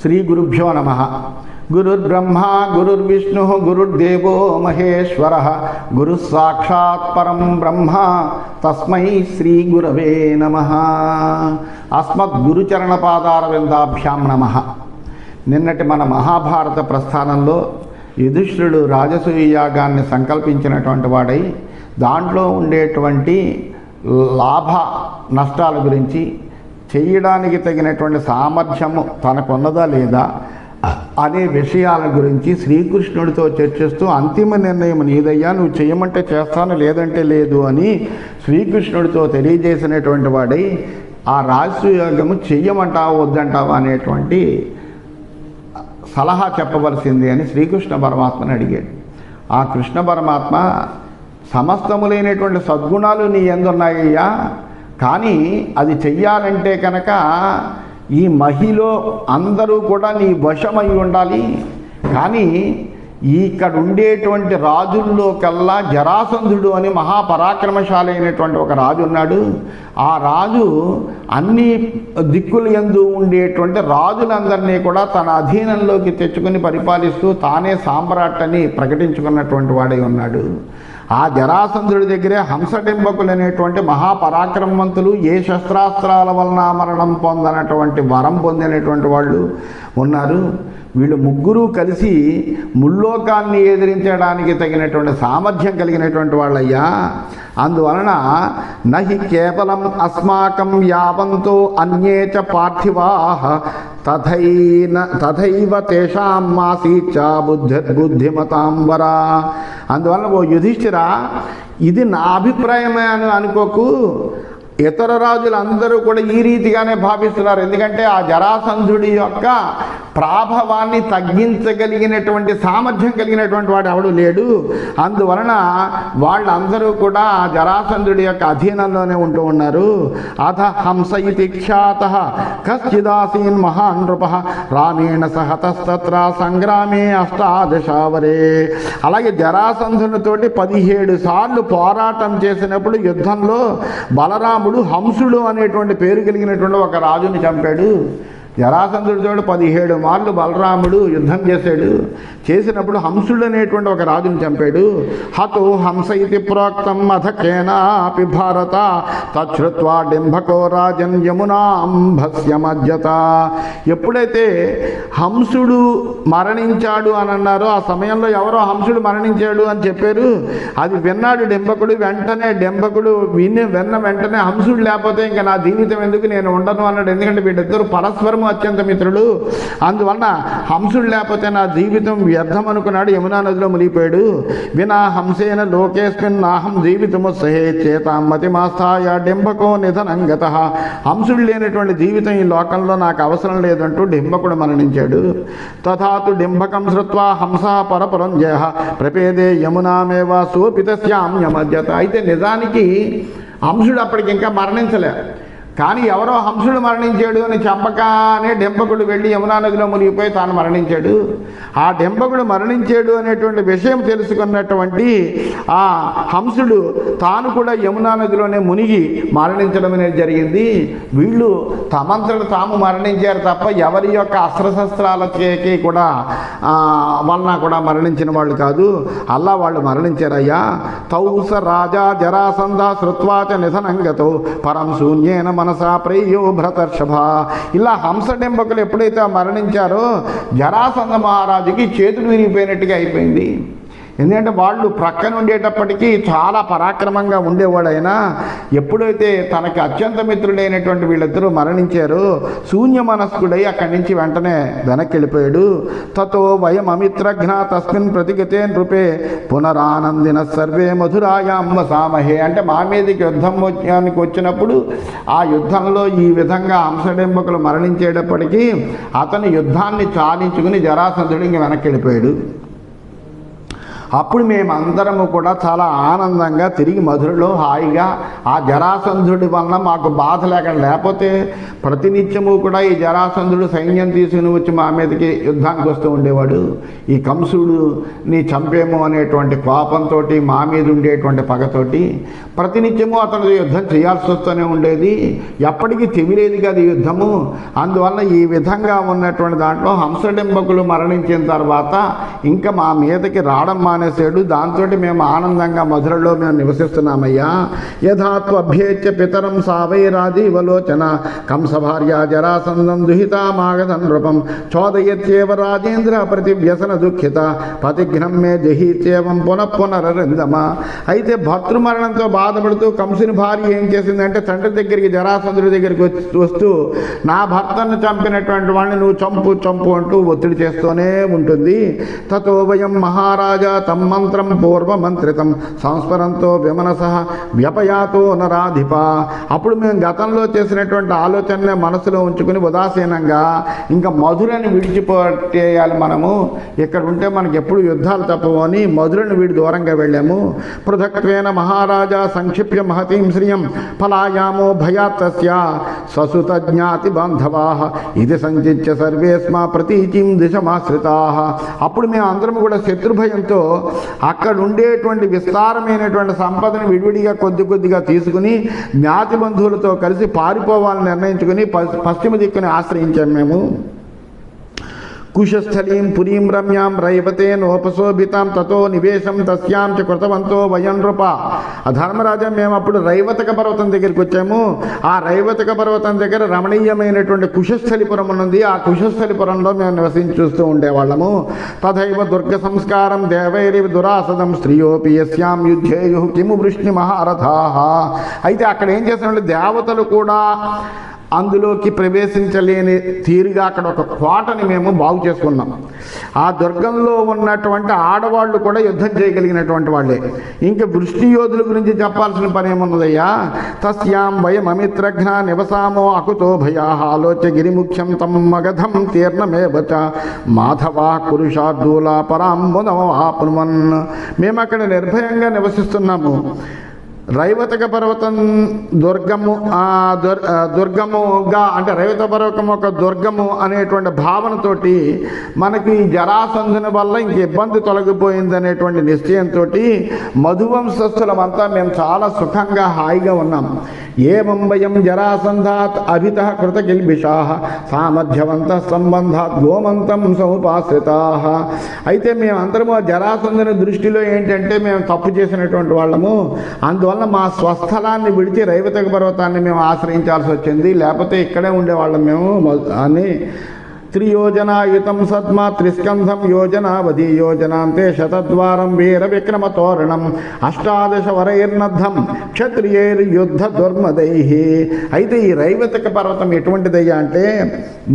శ్రీ గురుభ్యో నమః. గురుర్బ్రహ్మ గురుర్విష్ణు గురుర్దేవో మహేశ్వర గురు సాక్షాత్ పరం బ్రహ్మ తస్మై శ్రీ గురవే నమః. అస్మద్గురుచరణ పాదారవిందాభ్యాం నమః. నిన్నటి మన మహాభారత ప్రస్థానంలో యుధిష్ఠిరుడు రాజసూయ యాగాన్ని సంకల్పించినటువంటి వాడై దాంట్లో ఉండేటువంటి లాభ నష్టాల గురించి, చేయడానికి తగినటువంటి సామర్థ్యము తనకున్నదా లేదా అనే విషయాల గురించి శ్రీకృష్ణుడితో చర్చిస్తూ అంతిమ నిర్ణయం నీదయ్యా, నువ్వు చేయమంటే చేస్తాను లేదంటే లేదు అని శ్రీకృష్ణుడితో తెలియజేసినటువంటి వాడై ఆ రాజసూయాగము చెయ్యమంటావా వద్దంటావా అనేటువంటి సలహా చెప్పవలసింది అని శ్రీకృష్ణ పరమాత్మని అడిగాడు. ఆ కృష్ణ పరమాత్మ సమస్తములైనటువంటి సద్గుణాలు నీ యందున్నాయ్యా, కానీ అది చెయ్యాలంటే కనుక ఈ మహిలో అందరూ కూడా నీ వశమై ఉండాలి. కానీ ఇక్కడ ఉండేటువంటి రాజుల్లో కల్లా జరాసంధుడు అని మహాపరాక్రమశాలి అయినటువంటి ఒక రాజు ఉన్నాడు. ఆ రాజు అన్ని దిక్కుల యందు ఉండేటువంటి రాజులందరినీ కూడా తన అధీనంలోకి తెచ్చుకుని పరిపాలిస్తూ తానే సామ్రాట్ అని ప్రకటించుకున్నటువంటి వాడై ఉన్నాడు. ఆ జరాసంధుడి దగ్గరే హంసడింబకులు అనేటువంటి మహాపరాక్రమవంతులు, ఏ శస్త్రాస్త్రాల వలన మరణం పొందనటువంటి వరం పొందినటువంటి వాళ్ళు ఉన్నారు. వీళ్ళు ముగ్గురు కలిసి ముల్లోకాన్ని ఎదిరించడానికి తగినటువంటి సామర్థ్యం కలిగినటువంటి వాళ్ళయ్యా. అందువలన నహి కేవలం అస్మాకం యావంతో అన్యే చ పార్థివాః తథైవ తేషాం మాసీచ బుద్ధిమతాం వరా. అందువలన ఓ యుధిష్ఠిరా, ఇది నా అభిప్రాయమే అని అనుకోకు. ఇతర రాజులందరూ కూడా ఈ రీతిగానే భావిస్తున్నారు. ఎందుకంటే ఆ జరాసంధుడి యొక్క ప్రాభవాన్ని తగ్గించగలిగినటువంటి సామర్థ్యం కలిగినటువంటి వాడు ఎవడు లేడు. అందువలన వాళ్ళందరూ కూడా ఆ జరాసంధుడి యొక్క అధీనంలోనే ఉంటూ ఉన్నారు. అథ హంస ఇతి ఖ్యాతః కశ్చిదాసీన్ మహాన్ నృపః రామేణ సహతస్తత్ర సంగ్రామే అష్టాదశావరే. అలాగే జరాసంధునితోటి 17 సార్లు పోరాటం చేసినప్పుడు యుద్ధంలో బలరాముడు హంసుడు అనేటువంటి పేరు కలిగినటువంటి ఒక రాజుని చంపాడు. జరాసంధుడితో 17 మార్లు బలరాముడు యుద్ధం చేశాడు. చేసినప్పుడు హంసుడు అనేటువంటి ఒక రాజుని చంపాడు. హతో హంస ఇది ప్రోక్తం అథ కేనాపి భారత తచ్చుత్వా డింభకో రాజన్ యమునాంభస్యమజ్జత. ఎప్పుడైతే హంసుడు మరణించాడు అని అన్నారో ఆ సమయంలో ఎవరో హంసుడు మరణించాడు అని చెప్పారు. అది విన్నాడు డింభకుడు. వెంటనే డింభకుడు వెంటనే హంసుడు లేకపోతే ఇంకా నా జీవితం ఎందుకు, నేను ఉండను అన్నాడు. ఎందుకంటే వీళ్ళిద్దరూ పరస్పరం అత్యంత మిత్రులు. అందువలన హంసుడు లేకపోతే నా జీవితం వ్యర్థం అనుకున్నాడు. యమునా నదిలో మునిగిపోయాడు. వినా హంసేన లోకేస్మిన్ నాహం జీవితము సహే చేతామతిమాస్థాయ డింభకో నిధనంగతః. హంసుడు లేనటువంటి జీవితం ఈ లోకంలో నాకు అవసరం లేదంటూ డింభకుడు మరణించాడు. తథాతు డింభకం శ్రుత్వా హంస పరపరం జయ ప్రపేదే యమునామేవ సోపితస్యామ్యమజ్జత. అయితే నిజానికి హంసుడు అప్పటికి ఇంకా మరణించలే. కానీ ఎవరో హంసుడు మరణించాడు అని చంపకానే డింభకుడు వెళ్ళి యమునా నదిలో మునిగిపోయి తాను మరణించాడు. ఆ డింభకుడు మరణించాడు అనేటువంటి విషయం తెలుసుకున్నటువంటి ఆ హంసుడు తాను కూడా యమునా నదిలోనే మునిగి మరణించడం అనేది జరిగింది. వీళ్ళు తమంతట తాము మరణించారు తప్ప ఎవరి యొక్క అస్త్రశస్త్రాలకి కూడా వలన కూడా మరణించిన వాళ్ళు కాదు. అల్లా వాళ్ళు మరణించారయ్యా. తౌస రాజా జరాసంధ శ్రుత్వాచ నిధనంగతో పరం శూన్యేన మనసా ప్రేయో భరతర్షభ. ఇలా హంసడింబకులు ఎప్పుడైతే మరణించారో జరాసంధ మహారాజుకి చేతులు విరిగిపోయినట్టుగా అయిపోయింది. ఎందుకంటే వాళ్ళు ప్రక్కన ఉండేటప్పటికీ చాలా పరాక్రమంగా ఉండేవాడైనా ఎప్పుడైతే తనకి అత్యంత మిత్రుడైనటువంటి వీళ్ళిద్దరూ మరణించారో శూన్య మనస్కుడై అక్కడి నుంచి వెంటనే వెనక్కి వెళ్ళిపోయాడు. తతో వయం అమిత్రఘ్న తస్మిన్ ప్రతిగతే నృపే పునరానందిన సర్వే మధురాయాం వసామహే. అంటే మా మీదకి యుద్ధానికి వచ్చినప్పుడు ఆ యుద్ధంలో ఈ విధంగా హంసడింబకులు మరణించేటప్పటికీ అతను యుద్ధాన్ని చాలించుకుని జరాసంధుడు ఇంక వెనక్కి వెళ్ళిపోయాడు. అప్పుడు మేమందరము కూడా చాలా ఆనందంగా తిరిగి మధురలో హాయిగా ఆ జరాసంధుడి వలన మాకు బాధ లేకపోతే ప్రతినిత్యము కూడా ఈ జరాసంధుడు సైన్యం తీసుకుని వచ్చి మా మీదకి యుద్ధానికి వస్తూ ఉండేవాడు. ఈ కంసుడిని చంపేమో అనేటువంటి కోపంతో మా మీద ఉండేటువంటి పగతోటి ప్రతినిత్యము అతను యుద్ధం చేయాల్సి వస్తూనే ఉండేది. ఎప్పటికీ తెమిలేదు కదా యుద్ధము. అందువల్ల ఈ విధంగా ఉన్నటువంటి దాంట్లో హంసడింబకులు మరణించిన తర్వాత ఇంకా మా మీదకి రావడం మానేశాడు. దాంతో మేము ఆనందంగా మధురలో మేము నివసిస్తున్నామయ్యా. యథాత్వభ్యేచ్య పితరం సావైరాజీవలోచన కంస భార్య జరాసందం దుహితామాగధన్ నృపం చోదయత్యేవ రాజేంద్ర ప్రతి వ్యసన దుఃఖిత పతిఘ్నం మే జహీత్యేవం పునఃపునరరిందమ. అయితే భర్తృమరణంతో బాధపడుతూ కంసుని భార్య ఏం చేసిందంటే తండ్రి దగ్గరికి జరాసంధుడి దగ్గరికి వస్తూ నా భర్తను చంపినటువంటి వాడిని నువ్వు చంపు అంటూ ఒత్తిడి చేస్తూనే ఉంటుంది. తతో వయం మహారాజా తమ్ మంత్రం పూర్వమంత్రితం సంస్మరంతో విమనస వ్యపయాతో నరాధిప. అప్పుడు మేము గతంలో చేసినటువంటి ఆలోచననే మనసులో ఉంచుకుని ఉదాసీనంగా ఇంకా మధురని విడిచిపోయేయాలి, మనము ఇక్కడ ఉంటే మనకి ఎప్పుడు యుద్ధాలు తప్పవు అని మధురని వీడి దూరంగా వెళ్ళాము. పృథక్వేన మహారాజా సంక్షిప్య మహతీం శ్రియం ఫలాయామో భయాత్తస్య ససుత జ్ఞాతి బాంధవా ఇది సంచిత్య సర్వేస్మా ప్రతీచిం దిశమాశ్రితా. అప్పుడు మేము అందరం కూడా శత్రుభయంతో అక్కడ ఉండేటువంటి విస్తారమైనటువంటి సంపదను విడివిడిగా కొద్దిగా తీసుకుని జ్ఞాతి బంధువులతో కలిసి పారిపోవాలని నిర్ణయించుకుని పశ్చిమ దిక్కుని ఆశ్రయించాం మేము. కుశస్థలీం పురీం రమ్యాం రైవతేనోపశోభితాం తతో నివేశం తస్యాం చ కృతవంతో వయం నృప. ఆ ధర్మరాజా మేము అప్పుడు రైవతక పర్వతం దగ్గరికి వచ్చాము. ఆ రైవతక పర్వతం దగ్గర రమణీయమైనటువంటి కుశస్థలిపురం ఉన్నది. ఆ కుశస్థలిపురంలో మేము నివసించి చూస్తూ ఉండేవాళ్ళము. తథైవ దుర్గ సంస్కారం దేవైరి దురాసదం స్త్రియోపి యస్యాం యుద్ధేయు కిము వృష్ణి మహారథా. అయితే అక్కడ ఏం చేసినట్టు దేవతలు కూడా అందులోకి ప్రవేశించలేని తీరుగా అక్కడ ఒక కోటని మేము బాగు చేసుకున్నాం. ఆ దుర్గంలో ఉన్నటువంటి ఆడవాళ్ళు కూడా యుద్ధం చేయగలిగినటువంటి వాళ్ళే. ఇంకా వృష్టి యోధుల గురించి చెప్పాల్సిన పని ఏమున్నదయ్యా. తస్యాం వయం అమిత్రఘ్న నివసామో అకుతో భయా ఆలోచ్య గిరిముఖ్యం తమ్ మగధం తీర్ణమేవచ మాధవా కురుషార్దూలా పరాంబునవాప్నుమన్. మేము అక్కడ నిర్భయంగా నివసిస్తున్నాము. రైవతక పర్వతం దుర్గముగా అంటే రైవత పర్వతం ఒక దుర్గము అనేటువంటి భావనతోటి మనకి జరాసంధుని వల్ల ఇంక ఇబ్బంది తొలగిపోయింది అనేటువంటి నిశ్చయంతో మధువంశస్థులమంతా మేము చాలా సుఖంగా హాయిగా ఉన్నాం. ఏవం వయం జరాసంధాత్ అభిత కృత కిల్బిషా సామధ్యవంత సంబంధాత్ గోమంతం సముపాశ్రితా. అయితే మేమందరము జరాసంధుని దృష్టిలో ఏంటంటే మేము తప్పు చేసినటువంటి వాళ్ళము. అందువల్ల మా స్వస్థలాన్ని విడిచి రైవతక పర్వతాన్ని మేము ఆశ్రయించాల్సి వచ్చింది. లేకపోతే ఇక్కడే ఉండేవాళ్ళం మేము అని. త్రియోజనాయుతం సద్మా త్రిస్కంధం యోజనావధి యోజనాంతే శతద్వారం వీర విక్రమ తోరణం అష్టాదశ వరైర్నద్ధం క్షత్రియైర్యుద్ధ దుర్మదై. అయితే ఈ రైవతక పర్వతం ఎటువంటిదయ్యా అంటే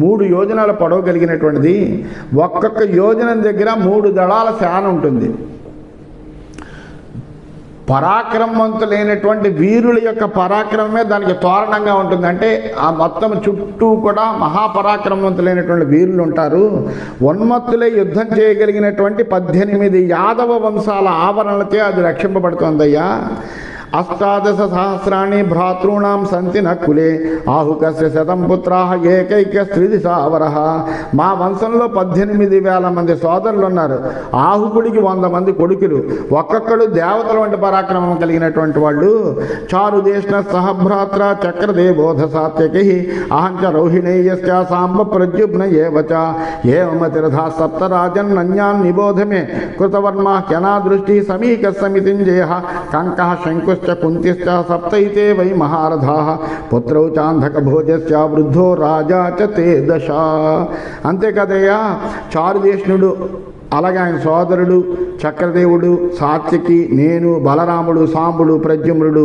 3 యోజనాల పొడవు కలిగినటువంటిది. ఒక్కొక్క యోజనం దగ్గర 3 దళాల సేన ఉంటుంది. పరాక్రమవంతులైనటువంటి వీరుల యొక్క పరాక్రమమే దానికి తోరణంగా ఉంటుంది. అంటే ఆ మొత్తం చుట్టూ కూడా మహాపరాక్రమవంతులైనటువంటి వీరులు ఉంటారు. ఉన్మత్తులై యుద్ధం చేయగలిగినటువంటి 18 యాదవ వంశాల ఆవరణలతో అది రక్షింపబడుతోందయ్యా. అష్టాదశ సహస్రాణి భ్రాతॄణాం సంతి నకులే ఆహుకస్య శతం పుత్రాః ఏకైక స్త్రీదిశావరః. మా వంశంలో 18,000 మంది సోదరులు ఉన్నారు. ఆహుకుడికి 100 మంది కొడుకులు. ఒక్కొక్కడు దేవతల వంటి పరాక్రమం కలిగినటువంటి వాళ్ళు. చారుదేష్ణ సహభ్రాత్ర చక్రదేవోధ సాత్యకి అహంచ రౌహిణేయశ్చ సాంబ ప్రద్యుమ్న ఏవచ ఏమతిరథా సప్తరాజన్నన్యాన్ నిబోధమే కృతవర్మ కెనాదృష్టి సమీక సమితింజయ కంకః శంకు కుంతిశ్చ సప్తైతే వై మహారథాః పుత్రౌ చాంధక భోజస్య వృద్ధో రాజా చ తే దశ. అంతే కదయ్యా. చారుదేష్ణుడు, అలాగే ఆయన సోదరుడు చక్రదేవుడు, సాత్యకి, నేను, బలరాముడు, సాంబుడు, ప్రద్యుమ్నుడు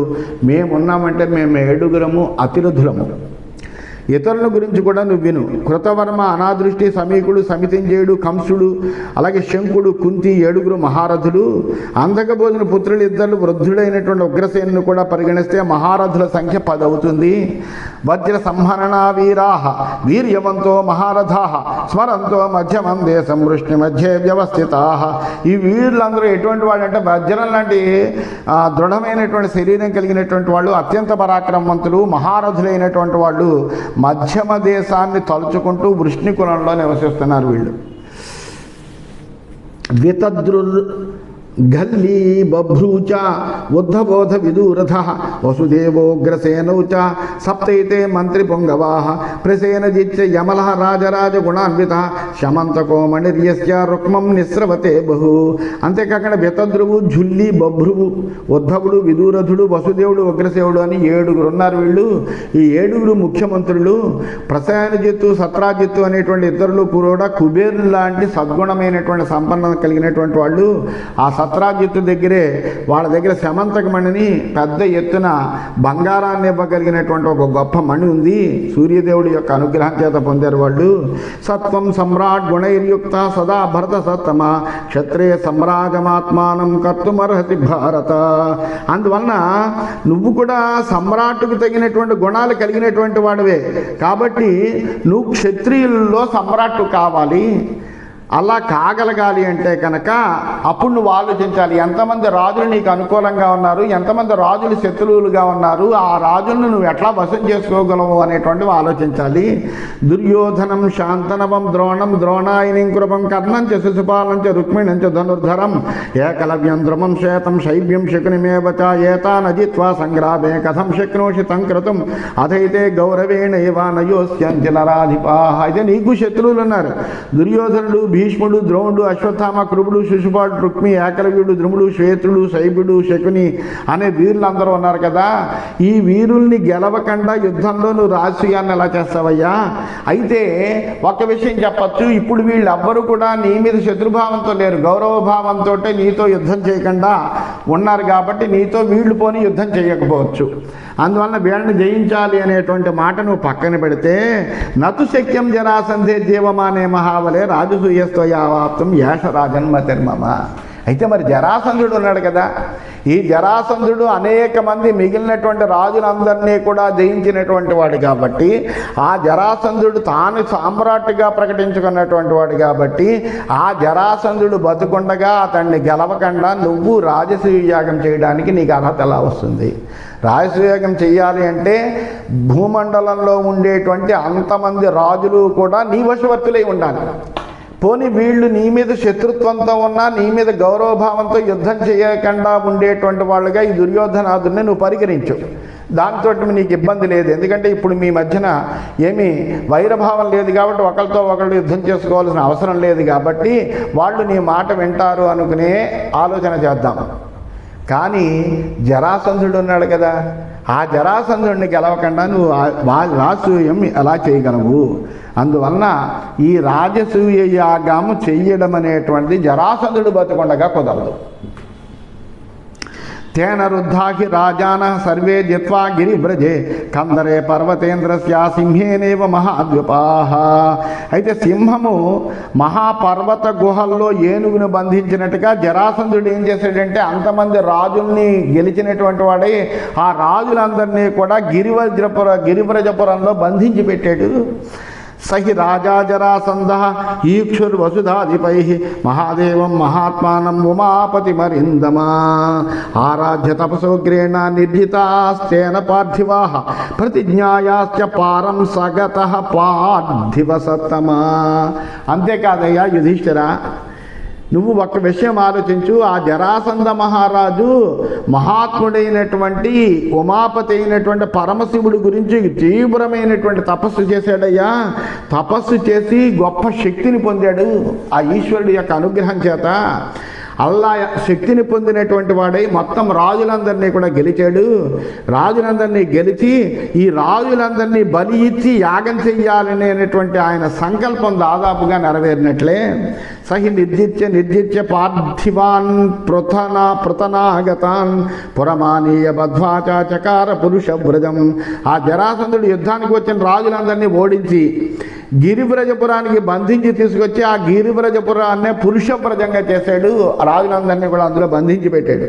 మేమున్నామంటే మేము 7గురము అతిరథులము. ఇతరుల గురించి కూడా నువ్వు విను. కృతవర్మ, అనాదృష్టి, సమీకుడు, సమితింజయుడు, కంసుడు, అలాగే శంకుడు, కుంతి 7 మహారథులు, అంధకభోజన పుత్రులు 2 వృద్ధుడైనటువంటి ఉగ్రసేనుని కూడా పరిగణిస్తే మహారథుల సంఖ్య 10 అవుతుంది. వజ్ర సంహరణ వీరాహ వీర్యవంతో మహారథాహ స్మరంతో మధ్యమం దేశం వృష్ణి మధ్య వ్యవస్థితాహ. ఈ వీరులందరూ ఎటువంటి వాళ్ళు అంటే వజ్రం లాంటి దృఢమైనటువంటి శరీరం కలిగినటువంటి వాళ్ళు, అత్యంత పరాక్రమవంతులు, మహారథులైనటువంటి వాళ్ళు మధ్యమ దేశాన్ని తలుచుకుంటూ వృష్ణి కులంలో నివసిస్తున్నారు. వీళ్ళు వితద్రుర్ గల్లీ బభ్రూచ ఉద్ధబోధ విదూరథ వసుదేవోగ్రసేనౌ చ సప్తైతే మంత్రి పొంగవా ప్రసేనజిత్య యమల రాజరాజ గుణాన్విత శమంతకోమణిర్యస్య రుక్మం నిస్రవతే బహు. అంతేకాకుండా వితద్రువు, జుల్లి, బభ్రువు, ఉద్ధవుడు, విదూరథుడు, వసుదేవుడు, ఉగ్రసేవుడు అని 7 ఉన్నారు. వీళ్ళు ఈ 7 ముఖ్యమంత్రులు. ప్రసేనజిత్తు, సత్రాజిత్తు అనేటువంటి ఇతరులు కూడా కుబేరు లాంటి సద్గుణమైనటువంటి సంపన్నం కలిగినటువంటి వాళ్ళు. ఆ సత్రాజిత్తు దగ్గరే వాళ్ళ దగ్గర శమంతక మణిని పెద్ద ఎత్తున బంగారాన్ని ఇవ్వగలిగినటువంటి ఒక గొప్ప మణి ఉంది. సూర్యదేవుడి యొక్క అనుగ్రహం చేత పొందారు వాళ్ళు. సత్వం సమ్రాట్ గుణైర్యుక్త సదా భరత సత్తమ క్షత్రియ సమ్రాజమాత్మానం కర్తుమర్హతి భారత. అందువలన నువ్వు కూడా సమ్రాట్టుకు తగినటువంటి గుణాలు కలిగినటువంటి వాడివే కాబట్టి నువ్వు క్షత్రియుల్లో సమ్రాట్టు కావాలి. అలా కాగలగాలి అంటే కనుక అప్పుడు నువ్వు ఆలోచించాలి, ఎంతమంది రాజులు నీకు అనుకూలంగా ఉన్నారు, ఎంతమంది రాజులు శత్రువులుగా ఉన్నారు, ఆ రాజులను నువ్వు ఎట్లా వశం చేసుకోగలవు అనేటువంటివి ఆలోచించాలి. దుర్యోధనం శాంతనవం ద్రోణం ద్రోణాయనిం కృపం కర్ణం చ శిశుపాలం చ రుక్మిణం చ ధనుర్ధరం ఏకలవ్యం ద్రుమం శ్వేతం శైవ్యం శకునిమేవ చ ఏతానజిత్వా సంగ్రామే కథం శక్నోషి తంక్రతుం అథైతే గౌరవేణ ఇవా నయోస్యంతి నరాధిపాః. అయితే నీకు శత్రువులు ఉన్నారు. దుర్యోధనుడు, భీష్ముడు, ద్రోణుడు, అశ్వత్థామ, కృపుడు, శిశుపాలుడు, రుక్మి, ఏకలవ్యుడు, ద్రుముడు, శ్వేతుడు, శైబుడు, శకుని అనే వీరులందరూ ఉన్నారు కదా. ఈ వీరుల్ని గెలవకుండా యుద్ధంలో నువ్వు రాజసూయాన్ని ఎలా చేస్తావయ్యా? అయితే ఒక విషయం చెప్పచ్చు, ఇప్పుడు వీళ్ళెవ్వరూ కూడా నీ మీద శత్రుభావంతో లేరు, గౌరవభావంతో నీతో యుద్ధం చేయకుండా ఉన్నారు కాబట్టి నీతో వీళ్ళు పోని యుద్ధం చేయకపోవచ్చు. అందువలన వీళ్ళని జయించాలి అనేటువంటి మాట నువ్వు పక్కన పెడితే నతు శక్యం జరాసంధే జీవమానే మహావలే రాజసూయస్తోయావాప్తం యాష రాజన్మతిర్మమ. అయితే మరి జరాసంధుడు ఉన్నాడు కదా, ఈ జరాసంధుడు అనేక మంది మిగిలినటువంటి రాజులందరినీ కూడా జయించినటువంటి వాడు కాబట్టి, ఆ జరాసంధుడు తాను సామ్రాట్టుగా ప్రకటించుకున్నటువంటి వాడు కాబట్టి, ఆ జరాసంధుడు బతుకుండగా అతన్ని గెలవకుండా నువ్వు రాజసూయ యాగం చేయడానికి నీకు అర్హత ఎలా వస్తుంది? రాజసూయాగం చెయ్యాలి అంటే భూమండలంలో ఉండేటువంటి అంతమంది రాజులు కూడా నీ వశవర్తులై ఉండాలి. పోనీ వీళ్ళు నీ మీద శత్రుత్వంతో ఉన్నా నీ మీద గౌరవభావంతో యుద్ధం చేయకుండా ఉండేటువంటి వాళ్ళుగా ఈ దుర్యోధనాదుల్ని నువ్వు పరిగణించు. దాంతో నీకు ఇబ్బంది లేదు, ఎందుకంటే ఇప్పుడు మీ మధ్యన ఏమీ వైరభావం లేదు కాబట్టి ఒకరితో ఒకళ్ళు యుద్ధం చేసుకోవాల్సిన అవసరం లేదు కాబట్టి వాళ్ళు నీ మాట వింటారు అనుకునే ఆలోచన చేద్దాం. కానీ జరాసంధుడు ఉన్నాడు కదా, ఆ జరాసంధుడిని గెలవకుండా నువ్వు రాజసూయం ఎలా చేయగలవు? అందువలన ఈ రాజసూయ యాగము చెయ్యడం అనేటువంటిది జరాసంధుడు బతుకుండగా కుదరదు. తేన రుద్ధాహి రాజాన సర్వే జిత్వా గిరివ్రజే కందరే పర్వతేంద్రస్య సింహేనేవ మహాద్విపాహ. అయితే సింహము మహాపర్వత గుహల్లో ఏనుగును బంధించినట్టుగా జరాసంధుడు ఏం చేశాడంటే అంతమంది రాజుల్ని గెలిచినటువంటి వాడే ఆ రాజులందరినీ కూడా గిరివ్రజపురంలో బంధించి పెట్టాడు. సహి రాజా జరాసంధ ఈక్షుర్వసుధాధిపై మహాదేవం మహాత్మానం ఉమాపతి మరిందమా ఆరాధ్య తపసోగ్రేణ నిర్జితాస్తేన పార్థివా ప్రతిజ్ఞాయాశ్చ పారం సగత పార్థివ సత్తమా. అంతేకాదయ్యా యుధిష్ఠిరా, నువ్వు ఒక విషయం ఆలోచించు. ఆ జరాసంధ మహారాజు మహాత్ముడైనటువంటి ఉమాపతి అయినటువంటి పరమశివుడి గురించి తీవ్రమైనటువంటి తపస్సు చేశాడయ్యా. తపస్సు చేసి గొప్ప శక్తిని పొందాడు ఆ ఈశ్వరుడి యొక్క అనుగ్రహం చేత. అల్లా శక్తిని పొందినటువంటి వాడై మొత్తం రాజులందరినీ కూడా గెలిచాడు. రాజులందరినీ గెలిచి ఈ రాజులందరినీ బలి ఇచ్చి యాగం చెయ్యాలనేటువంటి ఆయన సంకల్పం దాదాపుగా నెరవేరినట్లే. సహి నిర్జిత్య పార్థివాన్ పృతనాగతాన్ పురమానీయ బధ్వాచ చకార పురుషవ్రజం. ఆ జరాసంధుడు యుద్ధానికి వచ్చిన రాజులందరినీ ఓడించి గిరివ్రజపురానికి బంధించి తీసుకొచ్చి ఆ గిరివ్రజపురాన్నే పురుషవ్రజంగా చేశాడు. రాజులందరినీ కూడా అందులో బంధించి పెట్టాడు.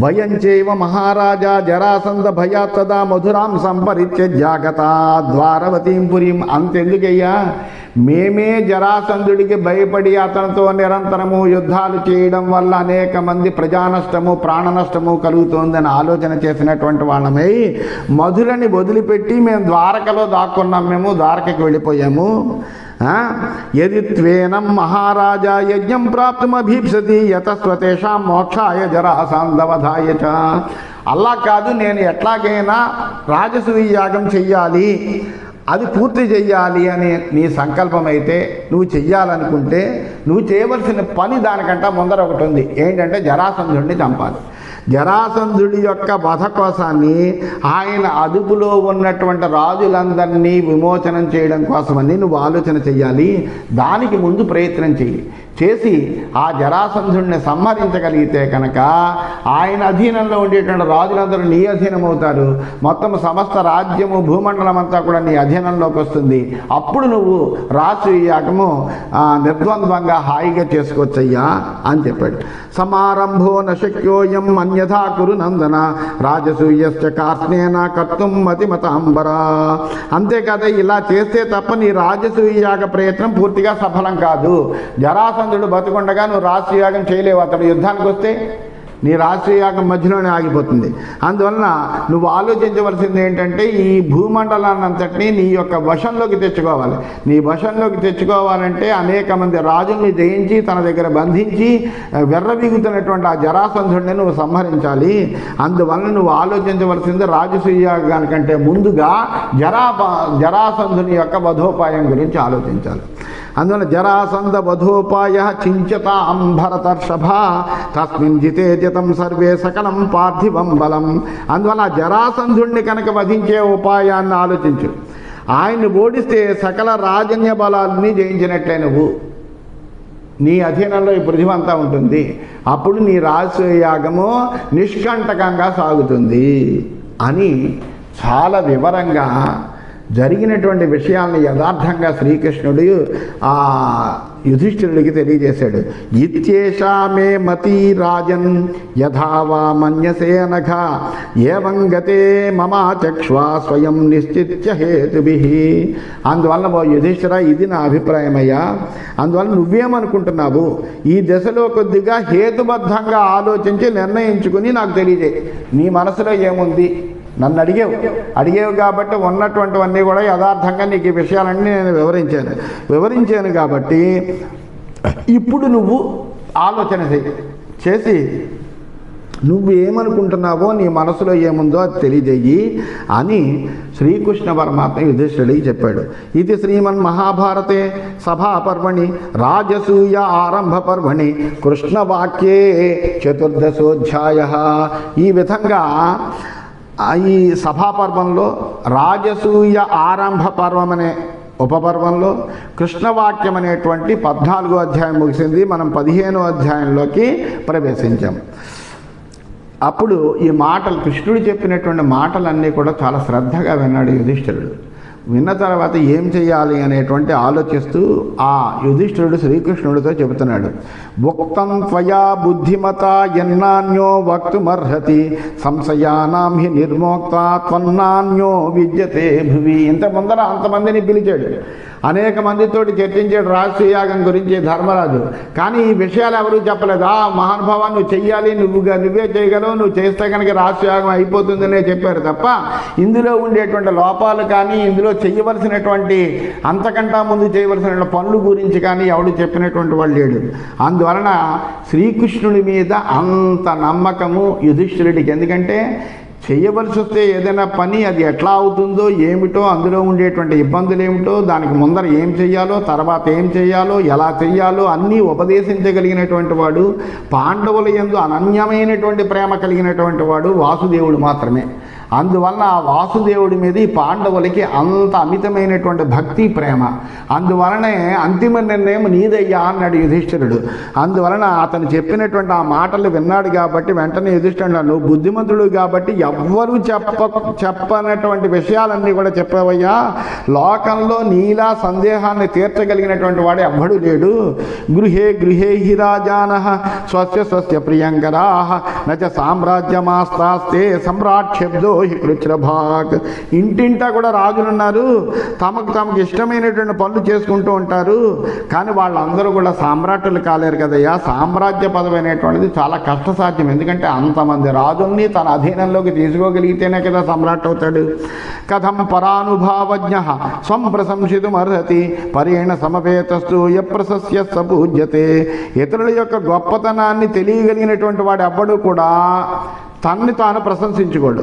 భయంచైవ మహారాజా జరాసంధ భయాత్తదా మధురాం సంపరిత్య జాగత ద్వారవతీం పురీం. అంతెందుకయ్యా, మేమే జరాసంధుడికి భయపడి అతనితో నిరంతరము యుద్ధాలు చేయడం వల్ల అనేక మంది ప్రజానష్టము ప్రాణ నష్టము కలుగుతోందని ఆలోచన చేసినటువంటి వాళ్ళమై మధురని వదిలిపెట్టి మేము ద్వారకలో దాక్కున్నాం, మేము ద్వారకకి వెళ్ళిపోయాము. యదిత్వేనం మహారాజా యజ్ఞం ప్రాప్తుమభీప్సతి యతస్వతేషాం మోక్షాయ జరాసంధవధాయ చ. అలా కాదు, నేను ఎట్లాగైనా రాజసూయ యాగం చెయ్యాలి, అది పూర్తి చెయ్యాలి అని నీ సంకల్పం అయితే, నువ్వు చెయ్యాలనుకుంటే నువ్వు చేయవలసిన పని దానికంటే ముందర ఒకటి ఉంది. ఏంటంటే జరాసంధుడిని చంపాలి. జరాసంధుడి యొక్క వధ కోసాన్ని, ఆయన అదుపులో ఉన్నటువంటి రాజులందరినీ విమోచనం చేయడం కోసమని నువ్వు ఆలోచన చెయ్యాలి. దానికి ముందు ప్రయత్నం చేసి ఆ జరాసంధుడిని సంహరించగలిగితే కనుక ఆయన అధీనంలో ఉండేటువంటి రాజులందరూ నీ అధీనం అవుతారు. మొత్తం సమస్త రాజ్యము భూమండలం అంతా కూడా నీ అధీనంలోకి వస్తుంది. అప్పుడు నువ్వు రాజసూయ యాగము నిర్ద్వంద్వంగా హాయిగా చేసుకోవచ్చయ్యా అని చెప్పాడు. సమారంభో నశక్యోయం అన్యథా కురు నందన రాజసూయశ్చ కార్ష్ణేన కర్తుం మతిమతాంబరా. అంతేకాదు, ఇలా చేస్తే తప్ప నీ రాజసూయ యాగ ప్రయత్నం పూర్తిగా సఫలం కాదు. జరాసంధుడు బతుకుండగా నువ్వు రాజసూయ యాగం చేయలేవు. అతడు యుద్ధానికి వస్తే నీ రాజసూయ యాగం మధ్యలోనే ఆగిపోతుంది. అందువలన నువ్వు ఆలోచించవలసింది ఏంటంటే, ఈ భూమండలాన్ని అంతటినీ నీ యొక్క వశంలోకి తెచ్చుకోవాలి. నీ వశంలోకి తెచ్చుకోవాలంటే అనేక మంది రాజుల్ని జయించి తన దగ్గర బంధించి వెర్రవీగుతున్నటువంటి ఆ జరాసంధుడిని నువ్వు సంహరించాలి. అందువలన నువ్వు ఆలోచించవలసింది రాజసూయ యాగానికంటే ముందుగా జరాసంధుని యొక్క వధోపాయం గురించి ఆలోచించాలి. అందువల్ల జరాసంధ వధోపాయ చించతాం భరతర్షభ తస్మిన్ జితే జితం సర్వే సకలం పార్థివం బలం. అందువల్ల జరాసంధుడిని కనుక వధించే ఉపాయాన్ని ఆలోచించు. ఆయన్ని ఓడిస్తే సకల రాజన్య బలాలని జయించినట్లే. నువ్వు నీ అధీనంలో ఈ పృథివీ అంతా ఉంటుంది. అప్పుడు నీ రాజసూయ యాగము నిష్కంటకంగా సాగుతుంది అని చాలా వివరంగా జరిగినటువంటి విషయాల్ని యథార్థంగా శ్రీకృష్ణుడు ఆ యుధిష్ఠిరుడికి తెలియజేశాడు. ఇత్యేషా మే మతి రాజన్ యథావా మన్యసేనఘ ఏవం గతే మమా చక్ష్వా స్వయం నిశ్చిత్య హేతుభిః. అందువల్ల ఓ యుధిష్ఠిర, ఇది నా అభిప్రాయమయ్యా. అందువల్ల నువ్వేమనుకుంటున్నావు, ఈ దశలో కొద్దిగా హేతుబద్ధంగా ఆలోచించి నిర్ణయించుకుని నాకు తెలియజేయి. నీ మనసులో ఏముంది? నన్ను అడిగేవు కాబట్టి ఉన్నటువంటివన్నీ కూడా యథార్థంగా నీకు ఈ విషయాలన్నీ నేను వివరించాను కాబట్టి ఇప్పుడు నువ్వు ఆలోచన చేసి నువ్వేమనుకుంటున్నావో, నీ మనసులో ఏముందో అది తెలియజేయి అని శ్రీకృష్ణ పరమాత్మ యుధిష్ఠిరుడికి చెప్పాడు. ఇది శ్రీమన్ మహాభారతే సభాపర్వణి రాజసూయ ఆరంభ పర్వణి కృష్ణవాక్యే చతుర్దశోధ్యాయః. ఈ విధంగా ఈ సభాపర్వంలో రాజసూయ ఆరంభ పర్వం అనే ఉపపర్వంలో కృష్ణవాక్యం అనేటువంటి 14వ అధ్యాయం ముగిసింది. మనం 15వ అధ్యాయంలోకి ప్రవేశించాం. అప్పుడు ఈ మాటలు, కృష్ణుడు చెప్పినటువంటి మాటలన్నీ కూడా చాలా శ్రద్ధగా విన్నాడు యుధిష్ఠిరుడు. విన్న తర్వాత ఏం చేయాలి అనేటువంటి ఆలోచిస్తూ ఆ యుధిష్ఠిరుడు శ్రీకృష్ణుడితో చెబుతున్నాడు. ఉక్తం త్వయా బుద్ధిమత యన్నాన్యో వక్తుమర్హతి సంశయానాం హి నిర్మోక్త త్వన్నాన్యో విద్యతే భువి. ఇంత ముందర అంతమందిని పిలిచాడు, అనేక మందితోటి చర్చించాడు రాజసూయ యాగం గురించి ధర్మరాజు. కానీ ఈ విషయాలు ఎవరూ చెప్పలేదు. ఆ మహానుభావా, నువ్వు చెయ్యాలి, నువ్వే చేయగలవు, నువ్వు చేస్తే కనుక రాజసూయ యాగం అయిపోతుందనే చెప్పారు తప్ప ఇందులో ఉండేటువంటి లోపాలు కానీ, ఇందులో చేయవలసినటువంటి అంతకంటా ముందు చేయవలసిన పనుల గురించి కానీ ఎవడు చెప్పినటువంటి వాళ్ళు లేడు. అందువలన శ్రీకృష్ణుడి మీద అంత నమ్మకము యుధిష్ఠిరుడికి. ఎందుకంటే చేయవలసి వస్తే ఏదైనా పని అది ఎట్లా అవుతుందో ఏమిటో, అందులో ఉండేటువంటి ఇబ్బందులు ఏమిటో, దానికి ముందర ఏం చెయ్యాలో, తర్వాత ఏం చెయ్యాలో, ఎలా చెయ్యాలో అన్నీ ఉపదేశించగలిగినటువంటి వాడు, పాండవుల యందు అనన్యమైనటువంటి ప్రేమ కలిగినటువంటి వాడు వాసుదేవుడు మాత్రమే. అందువలన ఆ వాసుదేవుడి మీద ఈ పాండవులకి అంత అమితమైనటువంటి భక్తి ప్రేమ. అందువలనే అంతిమ నిర్ణయం నీదయ్యా అన్నాడు యుధిష్ఠిరుడు. అందువలన అతను చెప్పినటువంటి ఆ మాటలు విన్నాడు కాబట్టి వెంటనే యుధిష్ఠిరుడు, నువ్వు బుద్ధిమంతుడు కాబట్టి ఎవ్వరూ చెప్పనటువంటి విషయాలన్నీ కూడా చెప్పావయ్యా. లోకంలో నీలా సందేహాన్ని తీర్చగలిగినటువంటి వాడు ఎవ్వడు లేడు. గృహే గృహే హి రాజానః స్వస్య స్వస్య ప్రియంకరాః నచ సామ్రాజ్యమాస్తాస్తే సమ్రాట్ శబ్దో హి కృచ్ఛ్రభాక్. ఇంటింటా కూడా రాజులున్నారు, తమకు ఇష్టమైనటువంటి పనులు చేసుకుంటూ ఉంటారు. కానీ వాళ్ళందరూ కూడా సామ్రాట్టులు కాలేరు కదయ్యా. సామ్రాజ్య పదవి అనేటువంటిది చాలా కష్టసాధ్యం. ఎందుకంటే అంతమంది రాజుల్ని తన అధీనంలోకి తీసుకోగలిగితేనే కదా సమ్రాట్ అవుతాడు. కథం పరానుభావజ్ఞ స్వం ప్రశంసితుమర్హతి పరేణ సమవేతస్తు యప్రశస్య సపూజ్యతే. ఇతరుల యొక్క గొప్పతనాన్ని తెలియగలిగినటువంటి వాడు ఎవ్వడు కూడా తన్ని తాను ప్రశంసించుకోడు.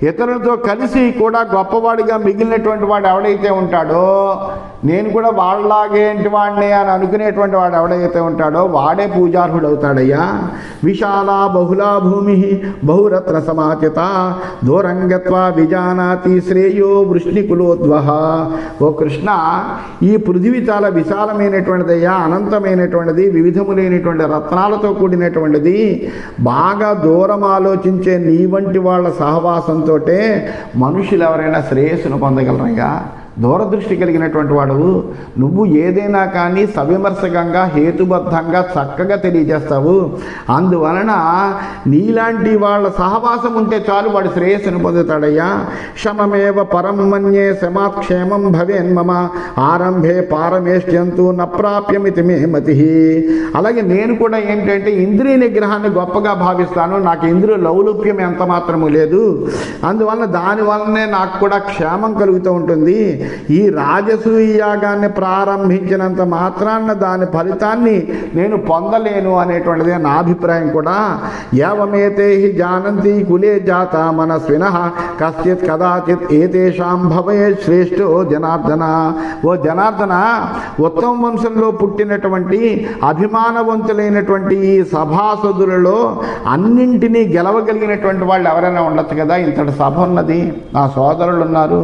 ఇతరులతో కలిసి కూడా గొప్పవాడిగా మిగిలినటువంటి వాడు ఎవడైతే ఉంటాడో, నేను కూడా వాళ్ళలాగేంటి వాడిని అని అనుకునేటువంటి వాడు ఎవడైతే ఉంటాడో వాడే పూజార్హుడు అవుతాడయ్యా. విశాలా బహుళా భూమి బహురత్న సమాచిత దూరంగత్వా విజానాతి శ్రేయో వృష్ణికులోద్వహ. ఓ కృష్ణ, ఈ పృథివీ చాలా విశాలమైనటువంటిదయ్యా, అనంతమైనటువంటిది, వివిధములైనటువంటి రత్నాలతో కూడినటువంటిది. బాగా దూరం ఆలోచించే నీ వంటి వాళ్ళ సహవాసంతో మనుషులు ఎవరైనా శ్రేయస్సును పొందగలరయ్యా. దూరదృష్టి కలిగినటువంటి వాడు నువ్వు ఏదైనా కానీ సవిమర్శకంగా హేతుబద్ధంగా చక్కగా తెలియజేస్తావు. అందువలన నీలాంటి వాళ్ళ సహవాసం ఉంటే చాలు వాడు శ్రేయస్సును పొందుతాడయ్యా. శమమేవ పరం మన్యే శమాత్క్షేమం భవేన్మమ ఆరంభే పారమేష్యంతు నప్రాప్యమితి మే మతి. అలాగే నేను కూడా ఏంటంటే ఇంద్రియ నిగ్రహాన్ని గొప్పగా భావిస్తాను. నాకు ఇంద్రియ లౌలుప్యం ఎంత మాత్రము లేదు. అందువలన దానివల్లనే నాకు కూడా క్షేమం కలుగుతూ ఉంటుంది. ఈ రాజసూయ యాగాన్ని ప్రారంభించినంత మాత్రాన దాని ఫలితాన్ని నేను పొందలేను అనేటువంటిదే నా అభిప్రాయం కూడా. యావమేతే హి జానంతి కులే జాత మనస్వినః కశ్చిత్ కదాచిత్ ఏతేషాం భవేత్ శ్రేష్ఠో జనార్దన. ఓ జనార్దన, ఉత్తమ వంశంలో పుట్టినటువంటి అభిమానవంతులైనటువంటి ఈ సభాసదులలో అన్నింటినీ గెలవగలిగినటువంటి వాళ్ళు ఎవరైనా ఉండొచ్చు కదా. ఇంతటి సభ ఉన్నది, నా సోదరులు ఉన్నారు,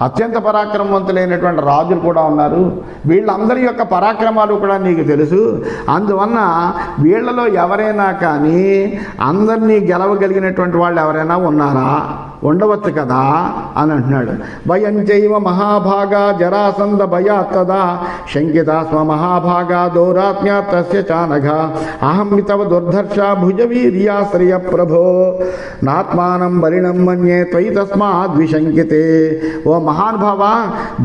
అత్యంత పరాక్రమవంతులైనటువంటి రాజులు కూడా ఉన్నారు. వీళ్ళందరి యొక్క పరాక్రమాలు కూడా నీకు తెలుసు. అందువలన వీళ్ళలో ఎవరైనా కానీ అందరినీ గెలవగలిగినటువంటి వాళ్ళు ఎవరైనా ఉన్నారా? ఉండవచ్చు కదా అని అంటున్నాడు. భయం చైవ మహాభాగా జరాసంద భయాత్తదా శంకితా స్మ మహాభాగా దౌరాత్మ్యా తస్య చానఘ అహం తవ దుర్ధర్ష భుజవీర్యాశ్రయ ప్రభో నాత్మానం బలినం మన్యే త్వయి తస్మాద్ విశంకితే. ఓ మహానుభావ,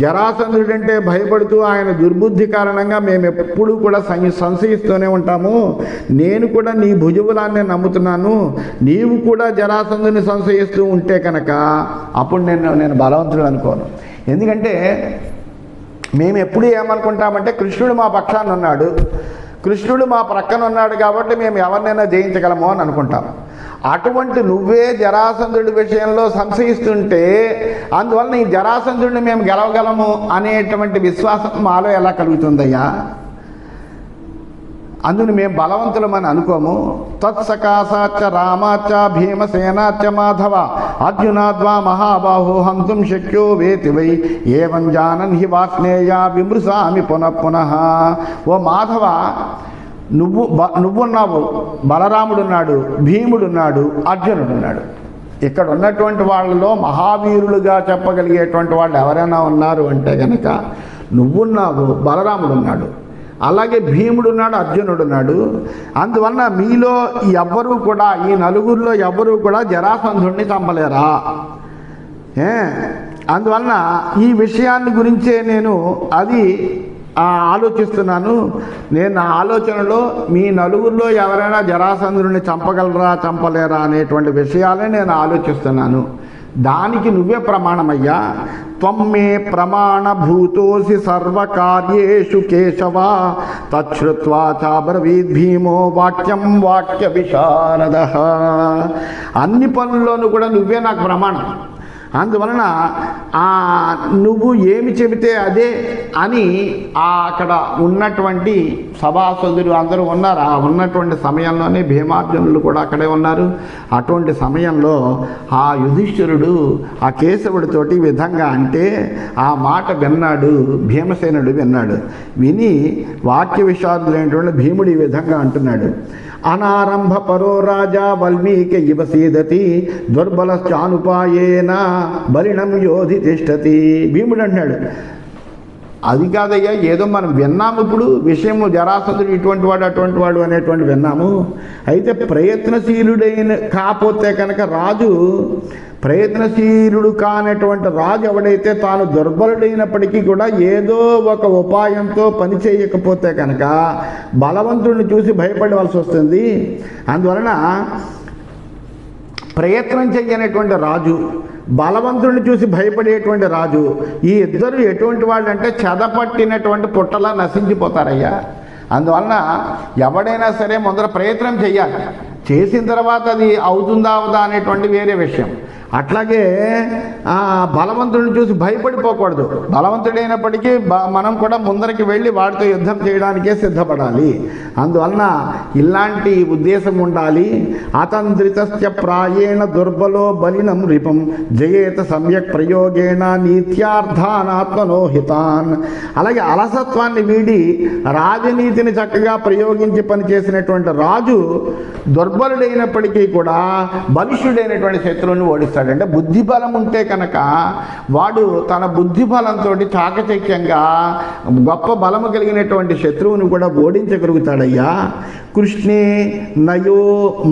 జరాసంధుడంటే భయపడుతూ ఆయన దుర్బుద్ధి కారణంగా మేము ఎప్పుడూ కూడా సంశయిస్తూనే ఉంటాము. నేను కూడా నీ భుజబలాన్ని నమ్ముతున్నాను. నీవు కూడా జరాసంధుని సంశయిస్తూ ఉంటే కనుక అప్పుడు నేను బలవంతుడు అనుకోను. ఎందుకంటే మేము ఎప్పుడు ఏమనుకుంటామంటే కృష్ణుడు మా పక్షాన ఉన్నాడు, కృష్ణుడు మా ప్రక్కన ఉన్నాడు కాబట్టి మేము ఎవరినైనా జయించగలము అని అనుకుంటాం. అటువంటి నువ్వే జరాసంధుడి విషయంలో సంశయిస్తుంటే అందువలన ఈ జరాసంధుడిని మేము గెలవగలము అనేటువంటి విశ్వాసం మాలో ఎలా కలుగుతుందయ్యా? అందుని మేము బలవంతులమని అనుకోము. తత్సకాశాచ రామాచ భీమసేనాచ మాధవ అర్జునాద్వా మహాబాహో హంతుం శక్యో వేతి వై ఏవం జానన్ హి వాస్నేయ విమృశామి పునః పునః. ఓ మాధవ, నువ్వున్నావు, బలరాముడున్నాడు, భీముడున్నాడు, అర్జునుడున్నాడు. ఇక్కడ ఉన్నటువంటి వాళ్ళలో మహావీరులుగా చెప్పగలిగేటువంటి వాళ్ళు ఎవరైనా ఉన్నారు అంటే కనుక నువ్వున్నావు, బలరాముడున్నాడు, అలాగే భీముడున్నాడు, అర్జునుడున్నాడు. అందువలన మీలో ఎవ్వరూ కూడా, ఈ నలుగురిలో ఎవ్వరూ కూడా జరాసంధుడిని చంపలేరా? అందువలన ఈ విషయాన్ని గురించే నేను ఆలోచిస్తున్నాను. నేను నా ఆలోచనలో మీ నలుగురిలో ఎవరైనా జరాసంధుడిని చంపగలరా చంపలేరా అనేటువంటి విషయాలే నేను ఆలోచిస్తున్నాను. దానికి నువ్వే ప్రమాణమయ్యా. త్వం మే ప్రమాణభూతోసి సర్వకార్యేషు కేశవ తచ్చుత్వా చాబ్రవీద్ భీమో వాక్యం వాక్య విశారదః. అన్ని పనుల్లోనూ కూడా నువ్వే నాకు ప్రమాణం. అందువలన నువ్వు ఏమి చెబితే అదే అని అక్కడ ఉన్నటువంటి సభాసదులు అందరూ ఉన్నారు. ఆ ఉన్నటువంటి సమయంలోనే భీమార్జునులు కూడా అక్కడే ఉన్నారు. అటువంటి సమయంలో ఆ యుధిష్ఠిరుడు ఆ కేశవుడితోటి ఈ విధంగా అంటే ఆ మాట విన్నాడు. భీమసేనుడు విన్నాడు. విని వాక్య విశారదుడైనటువంటి భీముడు ఈ విధంగా అంటున్నాడు. అనారంభ పరో రాజా వల్మీకి ఇవ సీదతి దుర్బలశ్చానుపాయేన బలినం యోధి తిష్టతి. భీముడు అంటున్నాడు, అది కాదయ్యా, ఏదో మనం విన్నాము, ఇప్పుడు విషయము జరాసంధుడు ఇటువంటి వాడు అటువంటి వాడు అనేటువంటి విన్నాము. అయితే ప్రయత్నశీలుడైన కాకపోతే కనుక రాజు, ప్రయత్నశీలుడు కానటువంటి రాజు ఎవడైతే తాను దుర్బలుడైనప్పటికీ కూడా ఏదో ఒక ఉపాయంతో పని చేయకపోతే కనుక బలవంతుడిని చూసి భయపడవలసి వస్తుంది. అందువలన ప్రయత్నం చెయ్యనటువంటి రాజు, బలవంతుడిని చూసి భయపడేటువంటి రాజు, ఈ ఇద్దరు ఎటువంటి వాళ్ళు అంటే చెదపట్టినటువంటి పుట్టలా నశించిపోతారయ్యా. అందువలన ఎవడైనా సరే ముందర ప్రయత్నం చెయ్యాలి. చేసిన తర్వాత అది అవుతుందా అవదా అనేటువంటి వేరే విషయం. అట్లాగే బలవంతుడిని చూసి భయపడిపోకూడదు. బలవంతుడైనప్పటికీ మనం కూడా ముందరికి వెళ్ళి వాడితో యుద్ధం చేయడానికే సిద్ధపడాలి. అందువలన ఇలాంటి ఉద్దేశం ఉండాలి. అతంత్రితస్య ప్రాయేణ దుర్బలో బలినం రిపం జయేత సమ్యక్ ప్రయోగేణ నీత్యార్థానాత్మనోహితాన్. అలాగే అలసత్వాన్ని వీడి రాజనీతిని చక్కగా ప్రయోగించి పనిచేసినటువంటి రాజు దుర్బలుడైనప్పటికీ కూడా బలిష్ఠుడైనటువంటి శత్రువుని ఓడిస్తాడు. అంటే బుద్ధి బలం ఉంటే కనుక వాడు తన బుద్ధి బలంతో చాకచక్యంగా గొప్ప బలము కలిగినటువంటి శత్రువుని కూడా ఓడించగలుగుతాడయ్యా. కృష్ణే నయో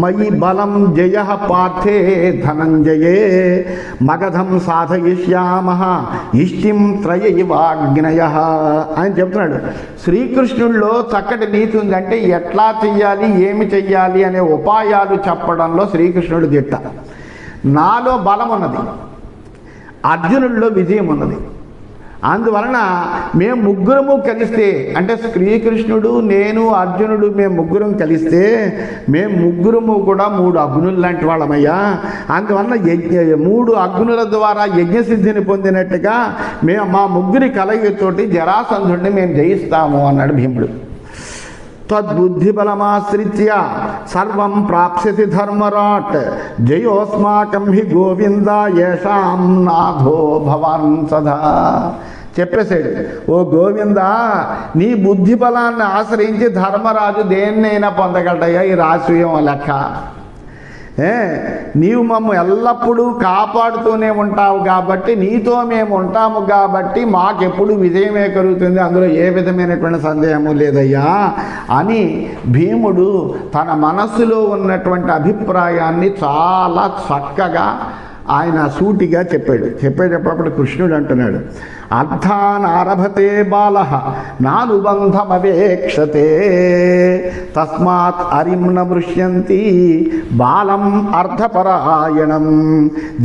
మయి బలం జయ పార్థే ధనంజయే మగధం సాధయిష్యామ ఇష్టిం త్రయైవాగ్నయ అని చెప్తున్నాడు. శ్రీకృష్ణుల్లో చక్కటి నీతి ఉంది. అంటే ఎట్లా చెయ్యాలి, ఏమి చెయ్యాలి అనే ఉపాయాలు చెప్పడంలో శ్రీకృష్ణుడు దిట్ట. నాలో బలం ఉన్నది, అర్జునుడిలో విజయం ఉన్నది. అందువలన మేము ముగ్గురము కలిస్తే, అంటే శ్రీకృష్ణుడు, నేను, అర్జునుడు, మేము ముగ్గురం కలిస్తే మేము ముగ్గురము కూడా 3 అగ్నులు లాంటి వాళ్ళమయ్యా. అందువలన 3 అగ్నుల ద్వారా యజ్ఞసిద్ధిని పొందినట్టుగా మేము మా ముగ్గురి కలయికతోటి జరాసంధుడిని మేము జయిస్తాము అన్నాడు భీముడు. తద్బుద్ధిబలమాశ్రిత్య సర్వం ప్రాప్స్యసి ధర్మరాట్ జయోస్మాకం హి గోవింద యేషాం నాథో భవాన్ సదా. చెప్పేశాడు, ఓ గోవింద, నీ బుద్ధి బలాన్ని ఆశ్రయించి ధర్మరాజు దేన్నైనా పొందగలడయ్యా. ఈ రాజసూయం లెక్క. నీవు మమ్ము ఎల్లప్పుడూ కాపాడుతూనే ఉంటావు కాబట్టి, నీతో మేము ఉంటాము కాబట్టి మాకెప్పుడు విజయమే కలుగుతుంది, అందులో ఏ విధమైనటువంటి సందేహము లేదయ్యా అని భీముడు తన మనస్సులో ఉన్నటువంటి అభిప్రాయాన్ని చాలా చక్కగా ఆయన సూటిగా చెప్పాడు. చెప్పేటప్పుడు కృష్ణుడు అంటున్నాడు, అర్థాన్ ఆరభతే బాలః నానుబంధమవేక్షతే తస్మాత్ అరిం న మృష్యంతి బాలం అర్థపరాయణం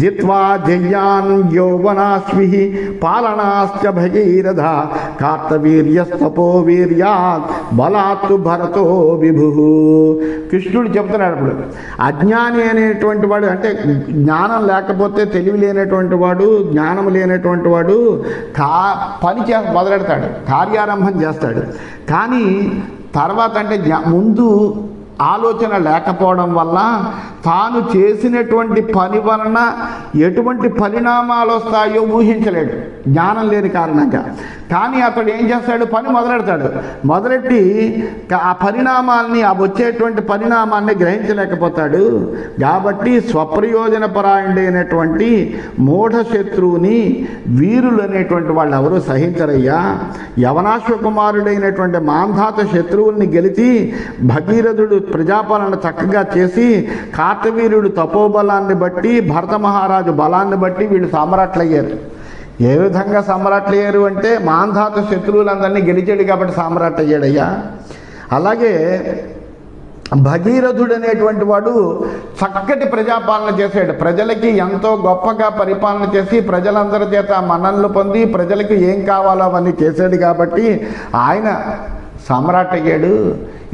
జిత్వా జయ్యాన్ యౌవనాశ్విః పాలనాశ్చ భగీరథ కార్తవీర్యస్తపో వీర్యాత్ బలాత్తు భరతో విభుః. కృష్ణుడు చెప్తున్నాడు, అప్పుడు అజ్ఞాని అనేటువంటి వాడు, అంటే జ్ఞానం లేకపోతే తెలివి లేనటువంటి వాడు, జ్ఞానం లేనటువంటి వాడు పని మొదలెడతాడు, కార్యారంభం చేస్తాడు. కానీ తర్వాత అంటే ముందు ఆలోచన లేకపోవడం వల్ల తాను చేసినటువంటి పని వలన ఎటువంటి పరిణామాలు వస్తాయో ఊహించలేడు, జ్ఞానం లేని కారణంగా. కానీ అతడు ఏం చేస్తాడు, పని మొదలెడతాడు. మొదలెట్టి ఆ పరిణామాల్ని, ఆ వచ్చేటువంటి పరిణామాన్ని గ్రహించలేకపోతాడు. కాబట్టి స్వప్రయోజన పరాయణుడైనటువంటి మూఢ శత్రువుని వీరులు అనేటువంటి వాళ్ళు ఎవరూ సహించరయ్యా. యవనాశ్వకుమారుడైనటువంటి మాంధాత శత్రువుల్ని గెలిచి భగీరథుడు ప్రజాపాలన చక్కగా చేసి, కార్తవీర్యుడు తపోబలాన్ని బట్టి, భరత మహారాజు బలాన్ని బట్టి వీళ్ళు సామ్రాట్లయ్యారు. ఏ విధంగా సామ్రాట్లయ్యారు అంటే మాంధాత శత్రువులందరినీ గెలిచాడు కాబట్టి సామ్రాట్ అయ్యాడయ్యా. అలాగే భగీరథుడు అనేటువంటి వాడు చక్కటి ప్రజాపాలన చేశాడు. ప్రజలకి ఎంతో గొప్పగా పరిపాలన చేసి ప్రజలందరి చేత మన్ననలు పొంది ప్రజలకి ఏం కావాలో అవన్నీ చేశాడు కాబట్టి ఆయన సమ్రాట్ అయ్యాడు.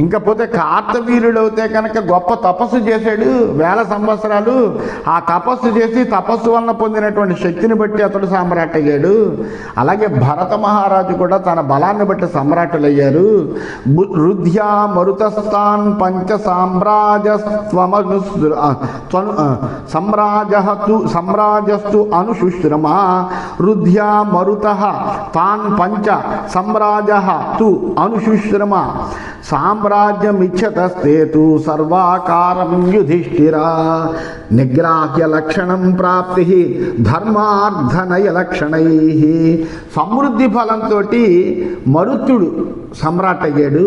ఇంకపోతే కార్తవీర్యుడు అయితే కనుక గొప్ప తపస్సు చేశాడు, 1000 సంవత్సరాలు. ఆ తపస్సు చేసి తపస్సు వలన పొందినటువంటి శక్తిని బట్టి అతడు సమ్రాట్ అయ్యాడు. అలాగే భరత మహారాజు కూడా తన బలాన్ని బట్టి సమ్రాటులయ్యారు. రుధ్యా మరుతస్థాన్ పంచ సామ్రాజస్తు అనుశుశ్రమా రుధ్యా మరుత తాన్ పంచ సామ్రాజ తు అనుశుశ్రమ సామ్రాజ్యమిచ్చతస్తే తు సర్వాకారం యుధిష్ఠిరా నిగ్రాహ్య లక్షణం ప్రాప్తి ధర్మార్థనయ లక్షణై. సమృద్ధి ఫలంతో మరుతుడు సమ్రాట్ అయ్యాడు.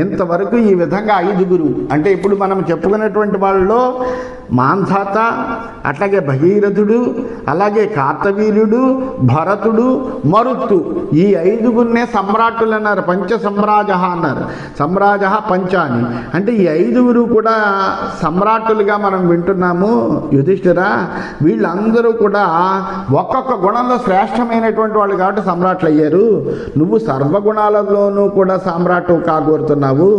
ఇంతవరకు ఈ విధంగా 5గురు అంటే ఇప్పుడు మనం చెప్పుకున్నటువంటి వాళ్ళలో మాంధాత, అట్లాగే భగీరథుడు, అలాగే కార్తవీర్యుడు, భరతుడు, మరుత్తు, ఈ 5గురినే సమ్రాట్టులు అన్నారు. పంచ సమ్రాజ అన్నారు. సమ్రాజ పంచాని అంటే ఈ 5గురు కూడా సమ్రాట్టులుగా మనం వింటున్నాము. యుధిష్ఠిర వీళ్ళందరూ కూడా ఒక్కొక్క గుణంలో శ్రేష్టమైనటువంటి వాళ్ళు కాబట్టి సమ్రాట్లు అయ్యారు. నువ్వు సర్వగుణాలలోనూ కూడా సామ్రాట్ కాగోరుతున్నావు.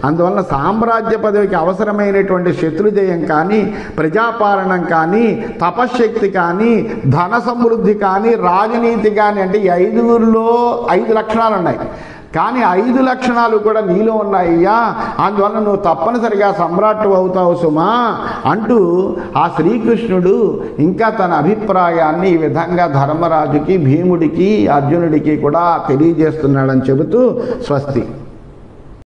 అందువలన సామ్రాజ్య పదవికి అవసరమైనటువంటి శత్రుజయం కానీ, ప్రజాపాలనం కానీ, తపశ్శక్తి కానీ, ధన సమృద్ధి కానీ, రాజనీతి కానీ అంటే ఈ 5గురిలో 5 లక్షణాలు ఉన్నాయి. కానీ 5 లక్షణాలు కూడా నీలో ఉన్నాయ్యా, అందువల్ల నువ్వు తప్పనిసరిగా సమ్రాట్ అవుతావు సుమా అంటూ ఆ శ్రీకృష్ణుడు ఇంకా తన అభిప్రాయాన్ని ఈ విధంగా ధర్మరాజుకి, భీముడికి, అర్జునుడికి కూడా తెలియజేస్తున్నాడని చెబుతూ స్వస్తి.